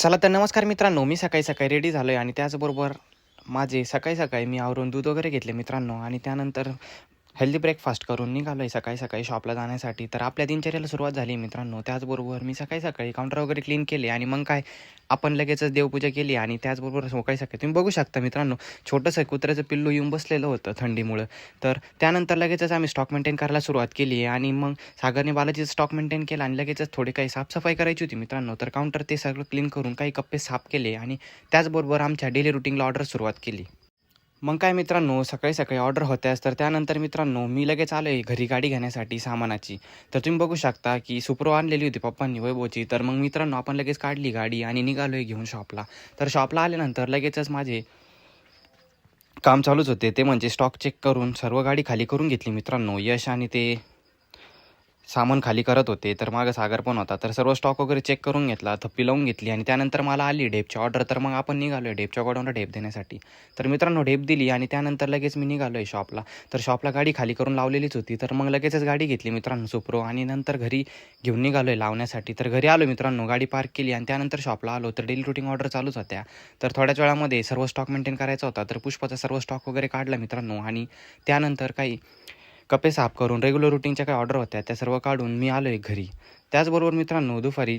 चला तर नमस्कार मित्रांनो, मी सकाळी रेडी झालो आहे आणि त्याचबरोबर माझे सकाळी मी आवरून दूध वगैरे घेतले मित्रांनो आणि त्यानंतर हेल्दी ब्रेकफास्ट करून निघालो आहे सकाळी शॉपला जाण्यासाठी. तर आपल्या दिनचर्याला सुरुवात झाली मित्रांनो. त्याचबरोबर मी सकाळी काउंटर वगैरे क्लीन केले आणि मग काय आपण लगेचच देवपूजा केली आणि त्याचबरोबर सकाळी तुम्ही बघू शकता मित्रांनो, छोटंसं कुत्र्याचं पिल्लू येऊन बसलेलं होतं थंडीमुळं. तर त्यानंतर लगेचच आम्ही स्टॉक मेंटेन करायला सुरुवात केली आहे आणि मग सागरने बालाजीचं स्टॉक मेंटेन केला आणि लगेचच थोडी काही साफसफाई करायची होती मित्रांनो. तर काउंटर ते सगळं क्लीन करून काही कप्पे साफ केले आणि त्याचबरोबर आमच्या डेली रुटीनला ऑर्डर सुरुवात केली. मग काय मित्रांनो, सकाळी ऑर्डर होत्याच. तर त्यानंतर मित्रांनो मी लगेच आलो आहे घरी गाडी घेण्यासाठी सामानाची. तर तुम्ही बघू शकता की सुप्रो आणलेली होती पप्पांनी वैभवची. तर मग मित्रांनो आपण लगेच काढली गाडी आणि निघालो आहे घेऊन शॉपला. तर शॉपला आल्यानंतर लगेचच माझे काम चालूच होते, ते म्हणजे स्टॉक चेक करून सर्व गाडी खाली करून घेतली मित्रांनो. यश आणि ते सामान खाली करत होते. तर मागं सागर पण होता. तर सर्व स्टॉक वगैरे चेक करून घेतला, थप्पी लावून घेतली आणि त्यानंतर मला आली ढेपची ऑर्डर. तर मग आपण निघालो आहे ढेपच्या गोडाऊनला ढेप देण्यासाठी. तर मित्रांनो ढेप दिली आणि त्यानंतर लगेच मी निघालो आहे शॉपला. तर शॉपला गाडी खाली करून लावलेलीच होती. तर मग लगेचच गाडी घेतली मित्रांनो सुप्रो आणि नंतर घरी घेऊन निघालो आहे लावण्यासाठी. तर घरी आलो मित्रांनो, गाडी पार्क केली आणि त्यानंतर शॉपला आलो. तर डेली रुटीन ऑर्डर चालूच होत्या. तर थोड्याच वेळामध्ये सर्व स्टॉक मेंटेन करायचा होता. तर पुष्पाचा सर्व स्टॉक वगैरे काढला मित्रांनो आणि त्यानंतर काही कप्पे साफ करून रेग्युलर रुटीनच्या काही ऑर्डर होत्या त्या सर्व काढून मी आलो आहे घरी. त्याचबरोबर मित्रांनो दुपारी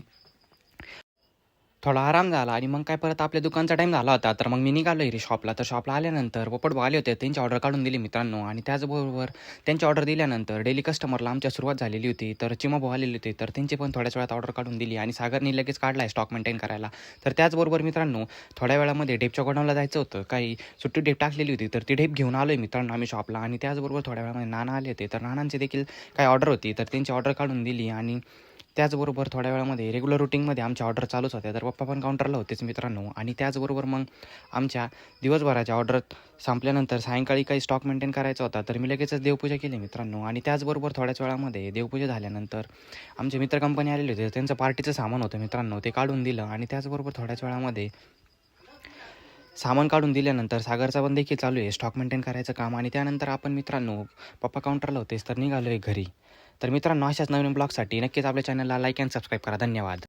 थोडा आराम झाला आणि मग काय परत आपल्या दुकानचा टाईम झाला होता. तर मग मी निघालो रे शॉपला. तर शॉपला आल्यानंतर पोपट आले होते, त्यांची ऑर्डर काढून दिली मित्रांनो आणि त्याचबरोबर त्यांची ऑर्डर दिल्यानंतर डेली कस्टमरला आमच्या सुरुवात झालेली होती. तर चिमाभाऊ आलेले होते, तर त्यांची पण थोड्याच वेळात ऑर्डर काढून दिली आणि सागरने लगेच काढला आहे स्टॉक मेंटेन करायला. तर त्याचबरोबर मित्रांनो थोड्या वेळामध्ये ढेपच्या गोडाऊनला जायचं होतं, काही सुट्टी ढेप टाकलेली होती. तर ती ढेप घेऊन आलो आहे मित्रांनो आम्ही शॉपला आणि त्याचबरोबर थोड्या वेळामध्ये नाना आले होते. तर नानांचे देखील काही ऑर्डर होती, तर त्यांची ऑर्डर काढून दिली आणि त्याचबरोबर थोड्या वेळामध्ये रेग्युलर रुटीनमध्ये आमच्या ऑर्डर चालूच होत्या. तर पप्पा पण काउंटरला होतेच मित्रांनो आणि त्याचबरोबर मग आमच्या दिवसभराच्या ऑर्डर संपल्यानंतर सायंकाळी काही स्टॉक मेंटेन करायचा होता. तर मी लगेचच देवपूजा केली मित्रांनो आणि त्याचबरोबर थोड्याच वेळामध्ये देवपूजा झाल्यानंतर आमचे मित्र कंपनी आलेले होते, त्यांचं पार्टीचं सामान होतं मित्रांनो, ते काढून दिलं आणि त्याचबरोबर थोड्याच वेळामध्ये सामान काढून दिल्यानंतर सागरचा पण देखील चालू आहे स्टॉक मेंटेन करायचं काम आणि त्यानंतर आपण मित्रांनो पप्पा काउंटरला होतेच तर निघालो आहे घरी. तर मित्रांनो अशाच नवीन ब्लॉगसाठी नक्कीच आपल्या चॅनलला लाईक अँड सबस्क्राईब करा. धन्यवाद.